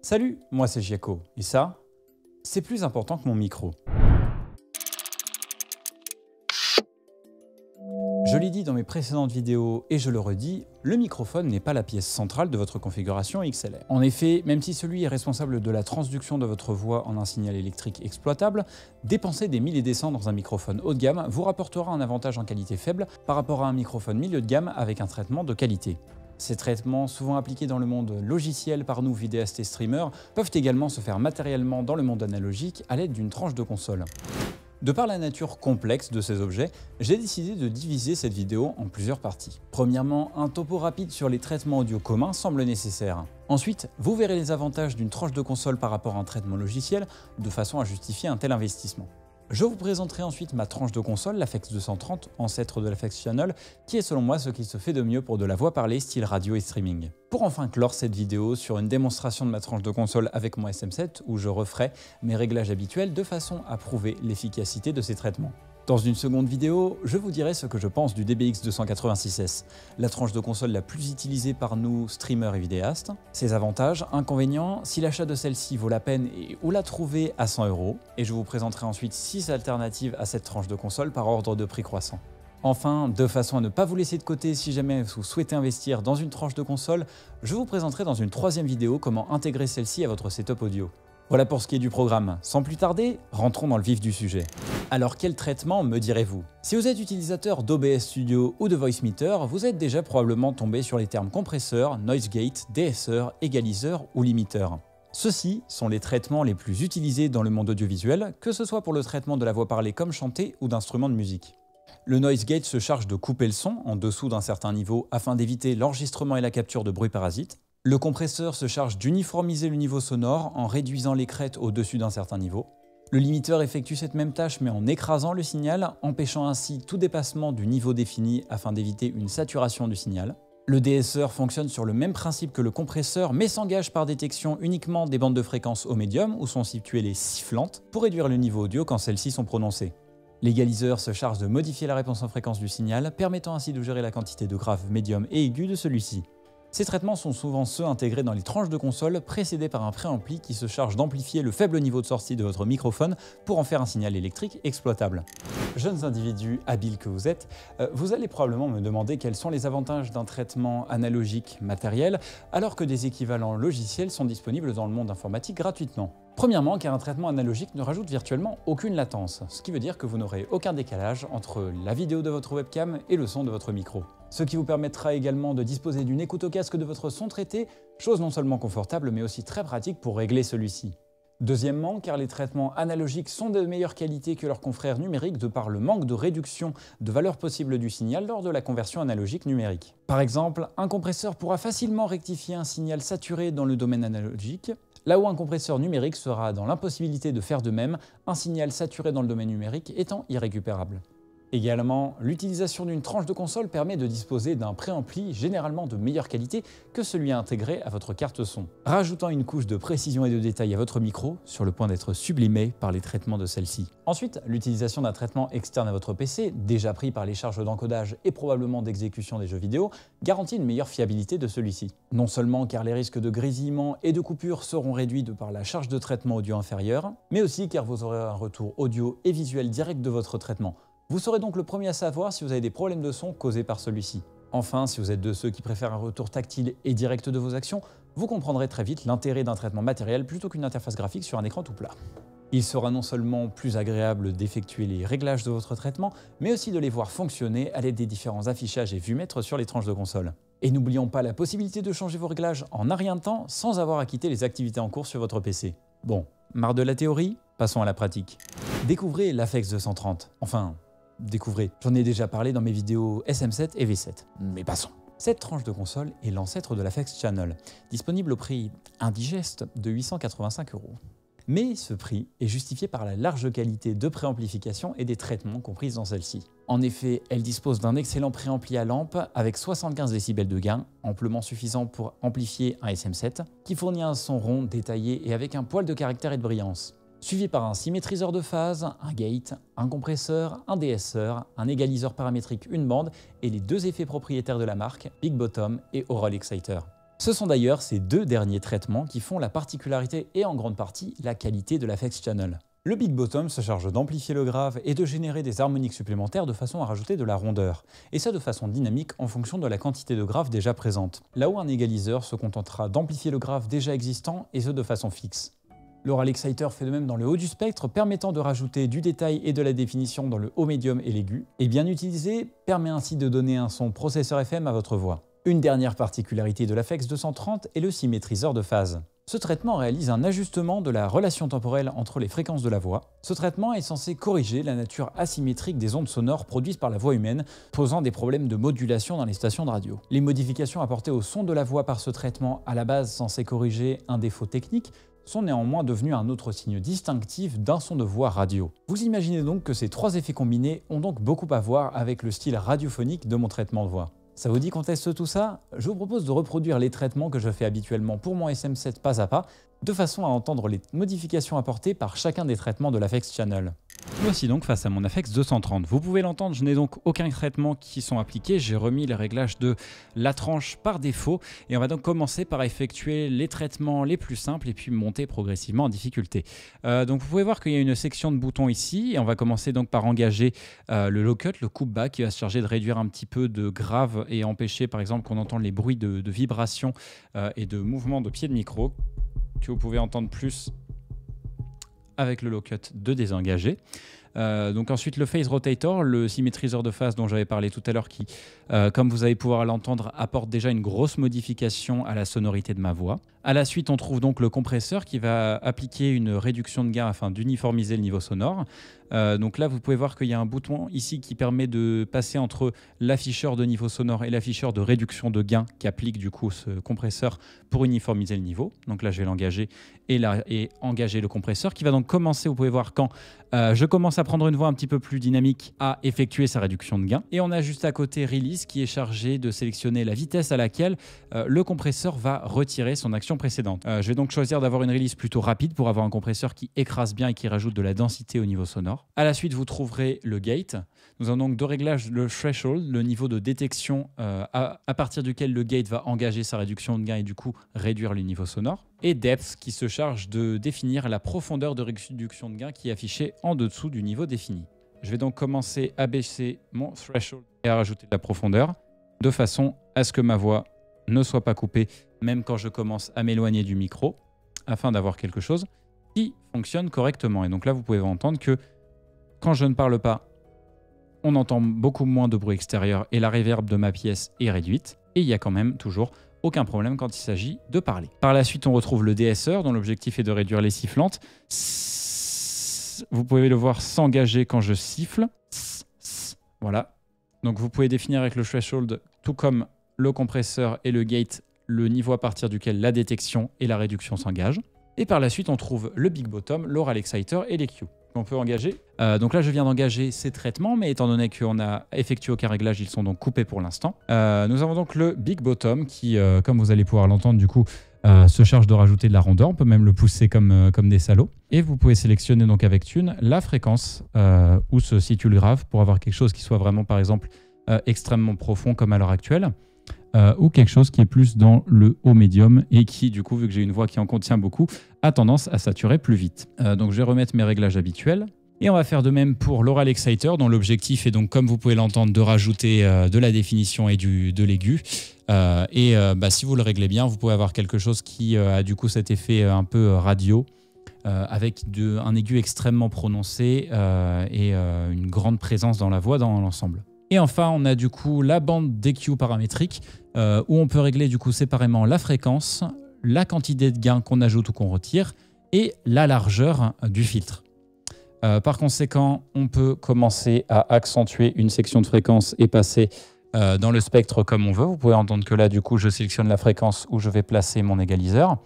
Salut, moi c'est Giaco, et ça, c'est plus important que mon micro. Je l'ai dit dans mes précédentes vidéos et je le redis, le microphone n'est pas la pièce centrale de votre configuration XLR. En effet, même si celui est responsable de la transduction de votre voix en un signal électrique exploitable, dépenser des 1000 et des cents dans un microphone haut de gamme vous rapportera un avantage en qualité faible par rapport à un microphone milieu de gamme avec un traitement de qualité. Ces traitements, souvent appliqués dans le monde logiciel par nous vidéastes et streamers, peuvent également se faire matériellement dans le monde analogique à l'aide d'une tranche de console. De par la nature complexe de ces objets, j'ai décidé de diviser cette vidéo en plusieurs parties. Premièrement, un topo rapide sur les traitements audio communs semble nécessaire. Ensuite, vous verrez les avantages d'une tranche de console par rapport à un traitement logiciel, de façon à justifier un tel investissement. Je vous présenterai ensuite ma tranche de console, la FX 230, ancêtre de la FX Channel, qui est selon moi ce qui se fait de mieux pour de la voix parlée style radio et streaming. Pour enfin clore cette vidéo sur une démonstration de ma tranche de console avec mon SM7, où je referai mes réglages habituels de façon à prouver l'efficacité de ces traitements. Dans une seconde vidéo, je vous dirai ce que je pense du DBX 286S, la tranche de console la plus utilisée par nous streamers et vidéastes, ses avantages, inconvénients, si l'achat de celle-ci vaut la peine et où la trouver à 100 €, et je vous présenterai ensuite 6 alternatives à cette tranche de console par ordre de prix croissant. Enfin, de façon à ne pas vous laisser de côté si jamais vous souhaitez investir dans une tranche de console, je vous présenterai dans une troisième vidéo comment intégrer celle-ci à votre setup audio. Voilà pour ce qui est du programme. Sans plus tarder, rentrons dans le vif du sujet. Alors quel traitement me direz-vous? Si vous êtes utilisateur d'OBS Studio ou de Voicemeeter, vous êtes déjà probablement tombé sur les termes compresseur, noise gate, DSR, égaliseur ou limiteur. Ceux-ci sont les traitements les plus utilisés dans le monde audiovisuel, que ce soit pour le traitement de la voix parlée comme chantée ou d'instruments de musique. Le noise gate se charge de couper le son en dessous d'un certain niveau afin d'éviter l'enregistrement et la capture de bruits parasites. Le compresseur se charge d'uniformiser le niveau sonore en réduisant les crêtes au-dessus d'un certain niveau. Le limiteur effectue cette même tâche mais en écrasant le signal, empêchant ainsi tout dépassement du niveau défini afin d'éviter une saturation du signal. Le DSR fonctionne sur le même principe que le compresseur mais s'engage par détection uniquement des bandes de fréquences au médium où sont situées les sifflantes pour réduire le niveau audio quand celles-ci sont prononcées. L'égaliseur se charge de modifier la réponse en fréquence du signal, permettant ainsi de gérer la quantité de graves, médium et aigu de celui-ci. Ces traitements sont souvent ceux intégrés dans les tranches de console, précédés par un préampli qui se charge d'amplifier le faible niveau de sortie de votre microphone pour en faire un signal électrique exploitable. Jeunes individus habiles que vous êtes, vous allez probablement me demander quels sont les avantages d'un traitement analogique matériel, alors que des équivalents logiciels sont disponibles dans le monde informatique gratuitement. Premièrement, car un traitement analogique ne rajoute virtuellement aucune latence, ce qui veut dire que vous n'aurez aucun décalage entre la vidéo de votre webcam et le son de votre micro. Ce qui vous permettra également de disposer d'une écoute au casque de votre son traité, chose non seulement confortable mais aussi très pratique pour régler celui-ci. Deuxièmement, car les traitements analogiques sont de meilleure qualité que leurs confrères numériques de par le manque de réduction de valeur possible du signal lors de la conversion analogique numérique. Par exemple, un compresseur pourra facilement rectifier un signal saturé dans le domaine analogique, là où un compresseur numérique sera dans l'impossibilité de faire de même, un signal saturé dans le domaine numérique étant irrécupérable. Également, l'utilisation d'une tranche de console permet de disposer d'un préampli généralement de meilleure qualité que celui intégré à votre carte son, rajoutant une couche de précision et de détail à votre micro sur le point d'être sublimé par les traitements de celle-ci. Ensuite, l'utilisation d'un traitement externe à votre PC, déjà pris par les charges d'encodage et probablement d'exécution des jeux vidéo, garantit une meilleure fiabilité de celui-ci. Non seulement car les risques de grésillement et de coupure seront réduits de par la charge de traitement audio inférieure, mais aussi car vous aurez un retour audio et visuel direct de votre traitement. Vous serez donc le premier à savoir si vous avez des problèmes de son causés par celui-ci. Enfin, si vous êtes de ceux qui préfèrent un retour tactile et direct de vos actions, vous comprendrez très vite l'intérêt d'un traitement matériel plutôt qu'une interface graphique sur un écran tout plat. Il sera non seulement plus agréable d'effectuer les réglages de votre traitement, mais aussi de les voir fonctionner à l'aide des différents affichages et vumètres sur les tranches de console. Et n'oublions pas la possibilité de changer vos réglages en un rien de temps sans avoir à quitter les activités en cours sur votre PC. Bon, marre de la théorie? Passons à la pratique. Découvrez la FX 230. Enfin, découvrez, j'en ai déjà parlé dans mes vidéos SM7 et V7, mais passons. Cette tranche de console est l'ancêtre de la FX Channel, disponible au prix indigeste de 885 €. Mais ce prix est justifié par la large qualité de préamplification et des traitements compris dans celle-ci. En effet, elle dispose d'un excellent préampli à lampe avec 75 décibels de gain, amplement suffisant pour amplifier un SM7, qui fournit un son rond, détaillé et avec un poil de caractère et de brillance. Suivi par un symétriseur de phase, un gate, un compresseur, un DSR, un égaliseur paramétrique une bande et les deux effets propriétaires de la marque, Big Bottom et Aural Exciter. Ce sont d'ailleurs ces deux derniers traitements qui font la particularité et en grande partie la qualité de l'Aphex Channel. Le Big Bottom se charge d'amplifier le grave et de générer des harmoniques supplémentaires de façon à rajouter de la rondeur, et ça de façon dynamique en fonction de la quantité de grave déjà présente. Là où un égaliseur se contentera d'amplifier le grave déjà existant et ce de façon fixe. L'Aural Exciter fait de même dans le haut du spectre, permettant de rajouter du détail et de la définition dans le haut médium et l'aigu, et bien utilisé, permet ainsi de donner un son processeur FM à votre voix. Une dernière particularité de l'Aphex 230 est le symétriseur de phase. Ce traitement réalise un ajustement de la relation temporelle entre les fréquences de la voix. Ce traitement est censé corriger la nature asymétrique des ondes sonores produites par la voix humaine, posant des problèmes de modulation dans les stations de radio. Les modifications apportées au son de la voix par ce traitement, à la base censé corriger un défaut technique, sont néanmoins devenus un autre signe distinctif d'un son de voix radio. Vous imaginez donc que ces trois effets combinés ont donc beaucoup à voir avec le style radiophonique de mon traitement de voix. Ça vous dit qu'on teste tout ça? Je vous propose de reproduire les traitements que je fais habituellement pour mon SM7 pas à pas, de façon à entendre les modifications apportées par chacun des traitements de l'Aphex Channel. Voici donc face à mon Aphex 230. Vous pouvez l'entendre, je n'ai donc aucun traitement qui sont appliqués. J'ai remis les réglages de la tranche par défaut et on va donc commencer par effectuer les traitements les plus simples et puis monter progressivement en difficulté. Donc vous pouvez voir qu'il y a une section de boutons ici et on va commencer donc par engager le low cut, le coupe bas qui va se charger de réduire un petit peu de grave et empêcher par exemple qu'on entende les bruits de vibration et de mouvement de pied de micro que vous pouvez entendre plus avec le low cut de désengager. Donc ensuite le phase rotator, le symétriseur de phase dont j'avais parlé tout à l'heure qui, comme vous allez pouvoir l'entendre, apporte déjà une grosse modification à la sonorité de ma voix. À la suite, on trouve donc le compresseur qui va appliquer une réduction de gain afin d'uniformiser le niveau sonore. Donc là, vous pouvez voir qu'il y a un bouton ici qui permet de passer entre l'afficheur de niveau sonore et l'afficheur de réduction de gain qui applique du coup ce compresseur pour uniformiser le niveau. Donc là, je vais l'engager et engager le compresseur qui va donc commencer, vous pouvez voir quand je commence à prendre une voix un petit peu plus dynamique à effectuer sa réduction de gain. Et on a juste à côté Release qui est chargé de sélectionner la vitesse à laquelle le compresseur va retirer son action précédente. Je vais donc choisir d'avoir une release plutôt rapide pour avoir un compresseur qui écrase bien et qui rajoute de la densité au niveau sonore. À la suite, vous trouverez le gate. Nous avons donc deux réglages, le threshold, le niveau de détection à partir duquel le gate va engager sa réduction de gain et du coup réduire le niveau sonore. Et depth qui se charge de définir la profondeur de réduction de gain qui est affichée en dessous du niveau défini. Je vais donc commencer à baisser mon threshold et à rajouter de la profondeur de façon à ce que ma voix ne soit pas coupée même quand je commence à m'éloigner du micro afin d'avoir quelque chose qui fonctionne correctement. Et donc là, vous pouvez entendre que quand je ne parle pas, on entend beaucoup moins de bruit extérieur et la reverb de ma pièce est réduite. Et il y a quand même toujours aucun problème quand il s'agit de parler. Par la suite, on retrouve le DSR dont l'objectif est de réduire les sifflantes. Vous pouvez le voir s'engager quand je siffle. Voilà. Donc vous pouvez définir avec le threshold, tout comme le compresseur et le gate, le niveau à partir duquel la détection et la réduction s'engagent. Et par la suite, on trouve le Big Bottom, l'Aural Exciter et l'EQ. On peut engager. Donc là, je viens d'engager ces traitements, mais étant donné qu'on n'a effectué aucun réglage, ils sont donc coupés pour l'instant. Nous avons donc le Big Bottom qui, comme vous allez pouvoir l'entendre, du coup, se charge de rajouter de la rondeur. On peut même le pousser comme des salauds. Et vous pouvez sélectionner donc avec Tune la fréquence où se situe le grave pour avoir quelque chose qui soit vraiment, par exemple, extrêmement profond comme à l'heure actuelle. Ou quelque chose qui est plus dans le haut médium et qui, du coup, vu que j'ai une voix qui en contient beaucoup, a tendance à saturer plus vite. Donc je vais remettre mes réglages habituels. Et on va faire de même pour l'Aural Exciter, dont l'objectif est donc, comme vous pouvez l'entendre, de rajouter de la définition et de l'aigu. Si vous le réglez bien, vous pouvez avoir quelque chose qui a du coup cet effet un peu radio, avec un aigu extrêmement prononcé et une grande présence dans la voix dans l'ensemble. Et enfin, on a du coup la bande d'EQ paramétrique où on peut régler du coup séparément la fréquence, la quantité de gain qu'on ajoute ou qu'on retire et la largeur du filtre. Par conséquent, on peut commencer à accentuer une section de fréquence et passer dans le spectre comme on veut. Vous pouvez entendre que là, du coup, je sélectionne la fréquence où je vais placer mon égaliseur.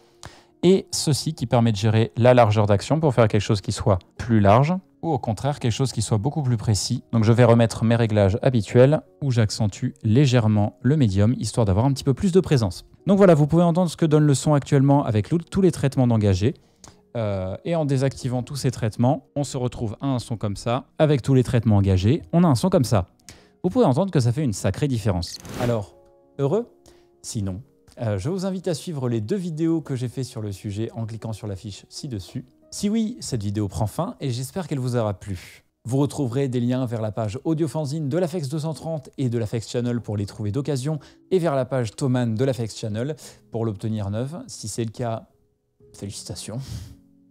Et ceci qui permet de gérer la largeur d'action pour faire quelque chose qui soit plus large ou au contraire quelque chose qui soit beaucoup plus précis. Donc je vais remettre mes réglages habituels où j'accentue légèrement le médium histoire d'avoir un petit peu plus de présence. Donc voilà, vous pouvez entendre ce que donne le son actuellement avec tous les traitements d'engagé. Et en désactivant tous ces traitements, on se retrouve à un son comme ça. Avec tous les traitements engagés, on a un son comme ça. Vous pouvez entendre que ça fait une sacrée différence. Alors, heureux? Sinon, Je vous invite à suivre les 2 vidéos que j'ai fait sur le sujet en cliquant sur la fiche ci-dessus. Si oui, cette vidéo prend fin et j'espère qu'elle vous aura plu. Vous retrouverez des liens vers la page Audiofanzine de l'Afex 230 et de l'Afex Channel pour les trouver d'occasion et vers la page Thomann de l'Afex Channel pour l'obtenir neuve. Si c'est le cas, félicitations.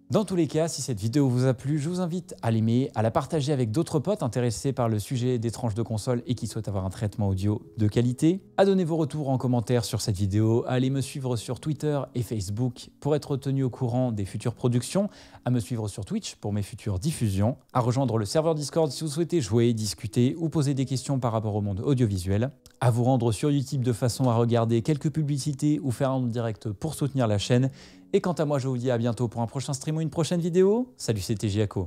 Dans tous les cas, si cette vidéo vous a plu, je vous invite à l'aimer, à la partager avec d'autres potes intéressés par le sujet des tranches de console et qui souhaitent avoir un traitement audio de qualité, à donner vos retours en commentaire sur cette vidéo, à aller me suivre sur Twitter et Facebook pour être tenu au courant des futures productions, à me suivre sur Twitch pour mes futures diffusions, à rejoindre le serveur Discord si vous souhaitez jouer, discuter ou poser des questions par rapport au monde audiovisuel, à vous rendre sur YouTube de façon à regarder quelques publicités ou faire un direct pour soutenir la chaîne. Et quant à moi, je vous dis à bientôt pour un prochain stream ou une prochaine vidéo. Salut, c'était Giaco.